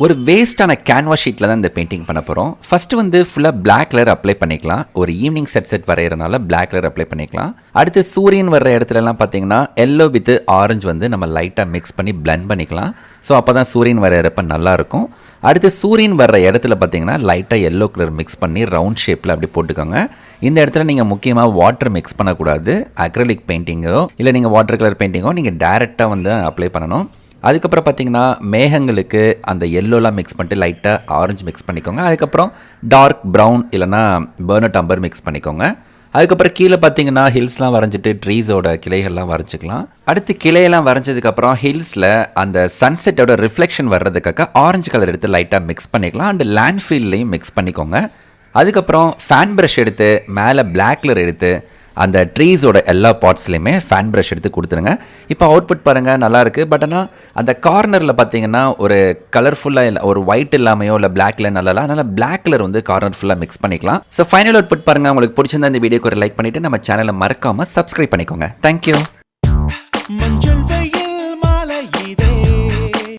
ஒரு வேஸ்ட்டான கேன்வாஸ் ஷீட்டில் தான் இந்த பெயிண்டிங் பண்ண போகிறோம். ஃபஸ்ட்டு வந்து ஃபுல்லாக பிளாக் கலர் அப்ளை பண்ணிக்கலாம். ஒரு ஈவினிங் செட் வரைகிறனால பிளாக் கலர் அப்ளை பண்ணிக்கலாம். அடுத்து சூரியன் வர்ற இடத்துலலாம் பார்த்தீங்கன்னா எல்லோ வித் ஆரஞ்சு வந்து நம்ம லைட்டாக மிக்ஸ் பண்ணி பிளெண்ட் பண்ணிக்கலாம். ஸோ அப்போ தான் சூரியன் வரைகிறப்ப நல்லாயிருக்கும். அடுத்து சூரியன் வர்ற இடத்துல பார்த்தீங்கன்னா லைட்டாக எல்லோ கலர் மிக்ஸ் பண்ணி ரவுண்ட் ஷேப்பில் அப்படி போட்டுக்கோங்க. இந்த இடத்துல நீங்கள் முக்கியமாக வாட்டர் மிக்ஸ் பண்ணக்கூடாது. அக்ரலிக் பெயிண்டிங்கோ இல்லை நீங்கள் வாட்டர் கலர் பெயிண்டிங்கோ நீங்கள் டேரெக்டாக வந்து அப்ளை பண்ணணும். அதுக்கப்புறம் பார்த்தீங்கன்னா மேகங்களுக்கு அந்த எல்லோலாம் மிக்ஸ் பண்ணிட்டு லைட்டாக ஆரஞ்சு மிக்ஸ் பண்ணிக்கோங்க. அதுக்கப்புறம் டார்க் ப்ரௌன் இல்லைனா பர்னட் அம்பர் மிக்ஸ் பண்ணிக்கோங்க. அதுக்கப்புறம் கீழே பார்த்தீங்கன்னா ஹில்ஸ்லாம் வரைஞ்சிட்டு ட்ரீஸோட கிளைகள்லாம் வரைஞ்சிக்கலாம். அடுத்து கிளையெல்லாம் வரைஞ்சதுக்கப்புறம் ஹில்ஸில் அந்த சன்செட்டோட ரிஃப்ளெக்ஷன் வர்றதுக்காக ஆரஞ்சு கலர் எடுத்து லைட்டாக மிக்ஸ் பண்ணிக்கலாம். அண்ட் லேண்ட்ஃபீல்ட்லேயும் மிக்ஸ் பண்ணிக்கோங்க. அதுக்கப்புறம் ஃபேன் ப்ரஷ் எடுத்து மேலே பிளாக் கலர் எடுத்து அந்த ட்ரீஸோட எல்லா பார்ட்ஸ்லையுமே ஃபேன் ப்ரஷ் எடுத்து கொடுத்துருங்க. இப்போ அவுட்புட் பாருங்கள் நல்லாயிருக்கு. பட் ஆனால் அந்த கார்னரில் பார்த்தீங்கன்னா ஒரு கலர்ஃபுல்லாக இல்லை, ஒரு ஒயிட் இல்லாமையோ இல்லை பிளாக்ல நல்லா, அதனால் பிளாக் கலர் வந்து கார்னர் ஃபுல்லாக மிக்ஸ் பண்ணிக்கலாம். ஸோ ஃபைனல் அவுட்புட் பாருங்கள். உங்களுக்கு பிடிச்சிருந்தா இந்த வீடியோக்கு ஒரு லைக் பண்ணிவிட்டு நம்ம சேனலை மறக்காமல் சப்ஸ்கிரைப் பண்ணிக்கோங்க. தேங்க்யூ.